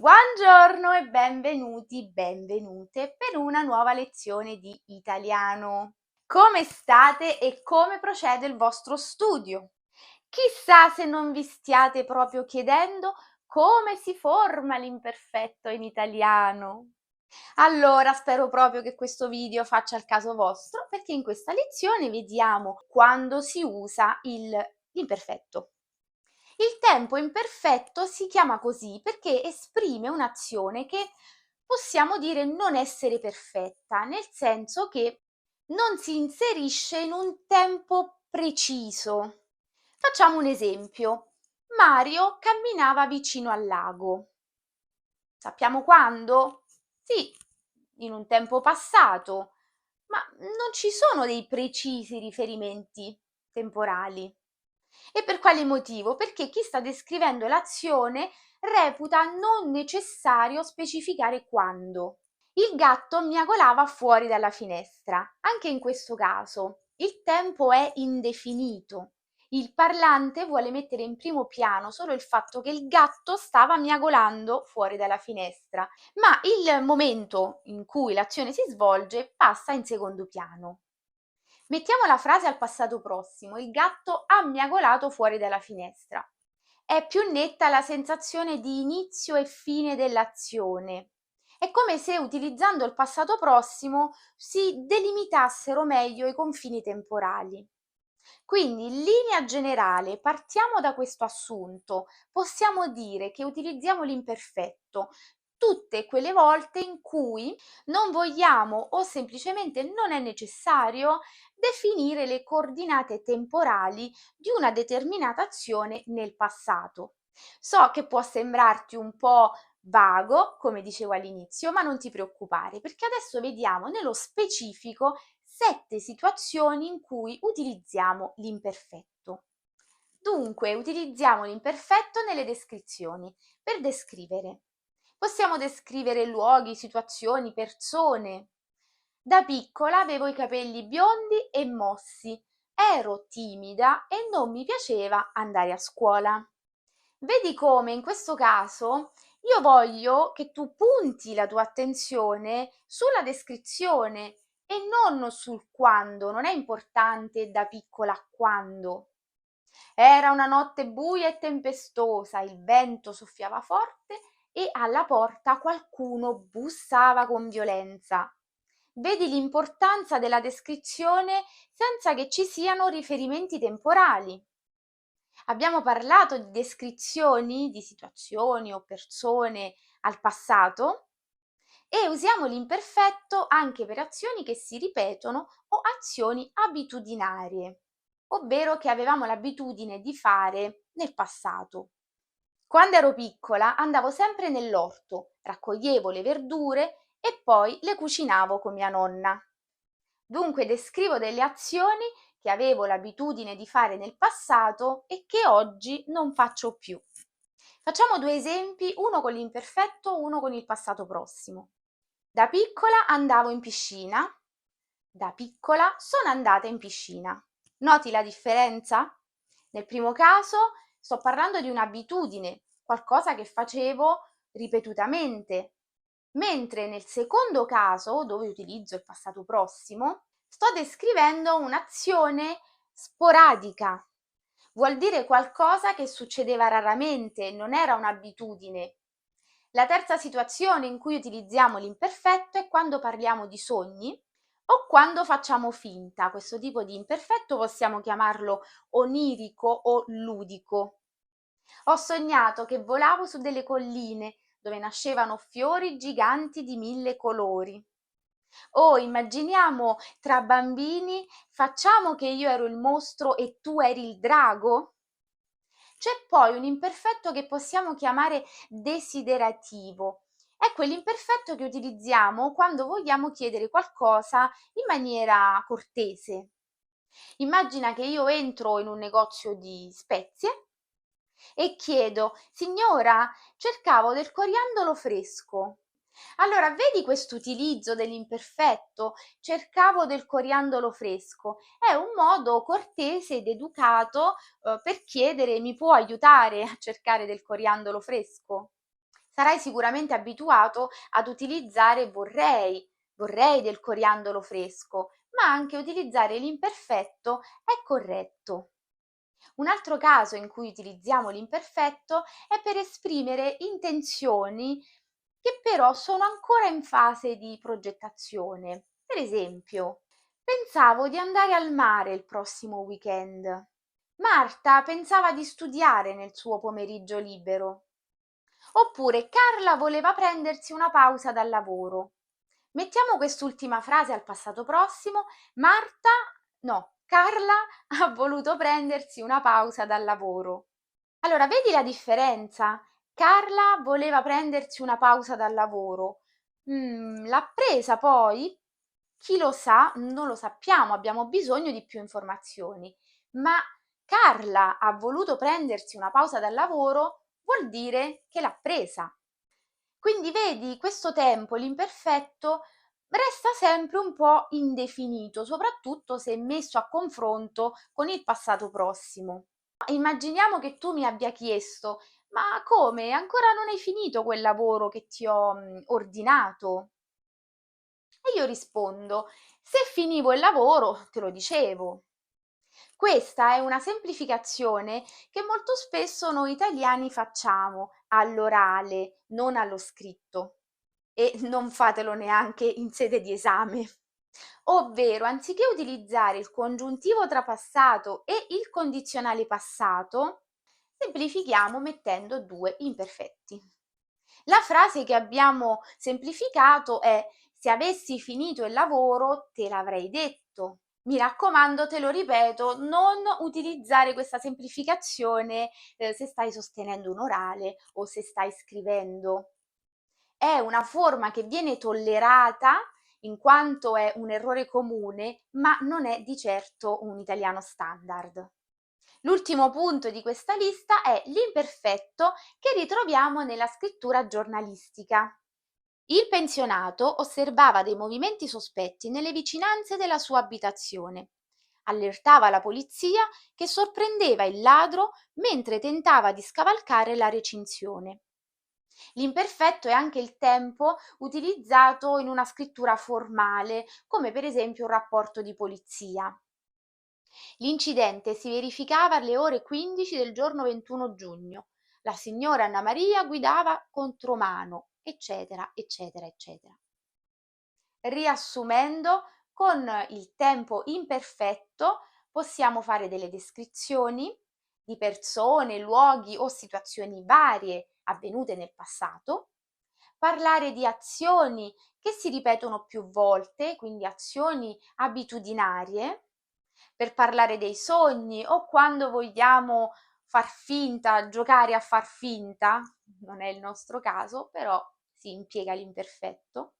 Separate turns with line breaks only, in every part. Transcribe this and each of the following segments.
Buongiorno e benvenuti, benvenute per una nuova lezione di italiano. Come state e come procede il vostro studio? Chissà se non vi stiate proprio chiedendo come si forma l'imperfetto in italiano. Allora spero proprio che questo video faccia il caso vostro, perché in questa lezione vediamo quando si usa l'imperfetto. Il tempo imperfetto si chiama così perché esprime un'azione che possiamo dire non essere perfetta, nel senso che non si inserisce in un tempo preciso. Facciamo un esempio. Mario camminava vicino al lago. Sappiamo quando? Sì, in un tempo passato, ma non ci sono dei precisi riferimenti temporali. E per quale motivo? Perché chi sta descrivendo l'azione reputa non necessario specificare quando. Il gatto miagolava fuori dalla finestra. Anche in questo caso il tempo è indefinito. Il parlante vuole mettere in primo piano solo il fatto che il gatto stava miagolando fuori dalla finestra, ma il momento in cui l'azione si svolge passa in secondo piano. Mettiamo la frase al passato prossimo: il gatto ha miagolato fuori dalla finestra. È più netta la sensazione di inizio e fine dell'azione. È come se utilizzando il passato prossimo si delimitassero meglio i confini temporali. Quindi, in linea generale, partiamo da questo assunto. Possiamo dire che utilizziamo l'imperfetto tutte quelle volte in cui non vogliamo o semplicemente non è necessario definire le coordinate temporali di una determinata azione nel passato. So che può sembrarti un po' vago, come dicevo all'inizio, ma non ti preoccupare, perché adesso vediamo nello specifico 7 situazioni in cui utilizziamo l'imperfetto. Dunque, utilizziamo l'imperfetto nelle descrizioni per descrivere. Possiamo descrivere luoghi, situazioni, persone. Da piccola avevo i capelli biondi e mossi, ero timida e non mi piaceva andare a scuola. Vedi come in questo caso io voglio che tu punti la tua attenzione sulla descrizione e non sul quando, non è importante da piccola quando. Era una notte buia e tempestosa, il vento soffiava forte e alla porta qualcuno bussava con violenza. Vedi l'importanza della descrizione senza che ci siano riferimenti temporali. Abbiamo parlato di descrizioni di situazioni o persone al passato e usiamo l'imperfetto anche per azioni che si ripetono o azioni abitudinarie, ovvero che avevamo l'abitudine di fare nel passato. Quando ero piccola andavo sempre nell'orto, raccoglievo le verdure e poi le cucinavo con mia nonna. Dunque descrivo delle azioni che avevo l'abitudine di fare nel passato e che oggi non faccio più. Facciamo 2 esempi, uno con l'imperfetto, uno con il passato prossimo. Da piccola andavo in piscina. Da piccola sono andata in piscina. Noti la differenza? Nel primo caso sto parlando di un'abitudine, qualcosa che facevo ripetutamente, mentre nel secondo caso, dove utilizzo il passato prossimo, sto descrivendo un'azione sporadica. Vuol dire qualcosa che succedeva raramente, non era un'abitudine. La terza situazione in cui utilizziamo l'imperfetto è quando parliamo di sogni o quando facciamo finta. Questo tipo di imperfetto possiamo chiamarlo onirico o ludico. Ho sognato che volavo su delle colline dove nascevano fiori giganti di 1000 colori. O immaginiamo tra bambini, facciamo che io ero il mostro e tu eri il drago? C'è poi un imperfetto che possiamo chiamare desiderativo. È quell'imperfetto che utilizziamo quando vogliamo chiedere qualcosa in maniera cortese. Immagina che io entro in un negozio di spezie e chiedo: signora, cercavo del coriandolo fresco. Allora, vedi quest'utilizzo dell'imperfetto? Cercavo del coriandolo fresco. È un modo cortese ed educato, per chiedere: mi può aiutare a cercare del coriandolo fresco? Sarai sicuramente abituato ad utilizzare vorrei del coriandolo fresco, ma anche utilizzare l'imperfetto è corretto. Un altro caso in cui utilizziamo l'imperfetto è per esprimere intenzioni che però sono ancora in fase di progettazione. Per esempio, pensavo di andare al mare il prossimo weekend. Marta pensava di studiare nel suo pomeriggio libero. Oppure Carla voleva prendersi una pausa dal lavoro. Mettiamo quest'ultima frase al passato prossimo. Carla ha voluto prendersi una pausa dal lavoro. Allora, vedi la differenza? Carla voleva prendersi una pausa dal lavoro. L'ha presa poi? Chi lo sa? Non lo sappiamo, abbiamo bisogno di più informazioni. Ma Carla ha voluto prendersi una pausa dal lavoro vuol dire che l'ha presa. Quindi vedi, questo tempo, l'imperfetto, resta sempre un po' indefinito, soprattutto se messo a confronto con il passato prossimo. Immaginiamo che tu mi abbia chiesto: "Ma come? Ancora non hai finito quel lavoro che ti ho, ordinato?" E io rispondo: "Se finivo il lavoro te lo dicevo." Questa è una semplificazione che molto spesso noi italiani facciamo all'orale, non allo scritto. E non fatelo neanche in sede di esame. Ovvero, anziché utilizzare il congiuntivo trapassato e il condizionale passato, semplifichiamo mettendo due imperfetti. La frase che abbiamo semplificato è: se avessi finito il lavoro te l'avrei detto. Mi raccomando, te lo ripeto, non utilizzare questa semplificazione se stai sostenendo un orale o se stai scrivendo. È una forma che viene tollerata in quanto è un errore comune, ma non è di certo un italiano standard. L'ultimo punto di questa lista è l'imperfetto che ritroviamo nella scrittura giornalistica. Il pensionato osservava dei movimenti sospetti nelle vicinanze della sua abitazione. Allertava la polizia che sorprendeva il ladro mentre tentava di scavalcare la recinzione. L'imperfetto è anche il tempo utilizzato in una scrittura formale, come per esempio un rapporto di polizia. L'incidente si verificava alle ore 15 del giorno 21 giugno. La signora Anna Maria guidava contromano, eccetera, eccetera, eccetera. Riassumendo, con il tempo imperfetto possiamo fare delle descrizioni di persone, luoghi o situazioni varie avvenute nel passato, parlare di azioni che si ripetono più volte, quindi azioni abitudinarie, per parlare dei sogni o quando vogliamo far finta, giocare a far finta, non è il nostro caso, però si impiega l'imperfetto.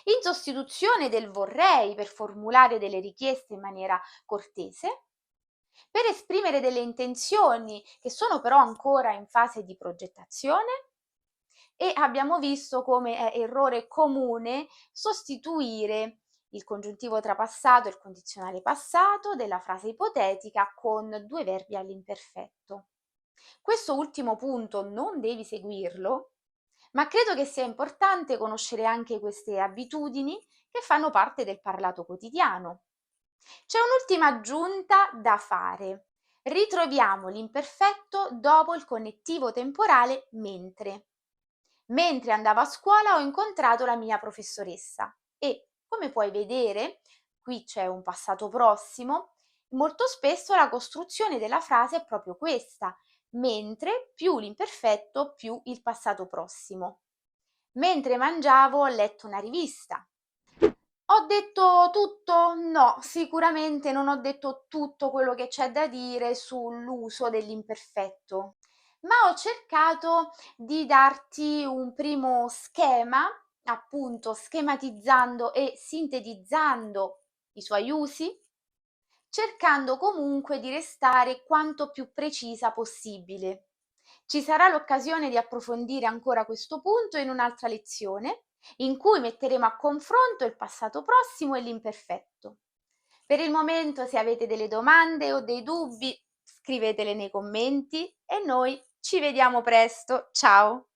In sostituzione del vorrei per formulare delle richieste in maniera cortese, per esprimere delle intenzioni che sono però ancora in fase di progettazione, e abbiamo visto come è errore comune sostituire il congiuntivo trapassato e il condizionale passato della frase ipotetica con due verbi all'imperfetto. Questo ultimo punto non devi seguirlo, ma credo che sia importante conoscere anche queste abitudini che fanno parte del parlato quotidiano. C'è un'ultima aggiunta da fare. Ritroviamo l'imperfetto dopo il connettivo temporale mentre. Mentre andavo a scuola ho incontrato la mia professoressa e, come puoi vedere, qui c'è un passato prossimo, molto spesso la costruzione della frase è proprio questa, mentre più l'imperfetto più il passato prossimo. Mentre mangiavo ho letto una rivista. Ho detto tutto? No, sicuramente non ho detto tutto quello che c'è da dire sull'uso dell'imperfetto, ma ho cercato di darti un primo schema, appunto schematizzando e sintetizzando i suoi usi, cercando comunque di restare quanto più precisa possibile. Ci sarà l'occasione di approfondire ancora questo punto in un'altra lezione, in cui metteremo a confronto il passato prossimo e l'imperfetto. Per il momento, se avete delle domande o dei dubbi, scrivetele nei commenti e noi ci vediamo presto. Ciao!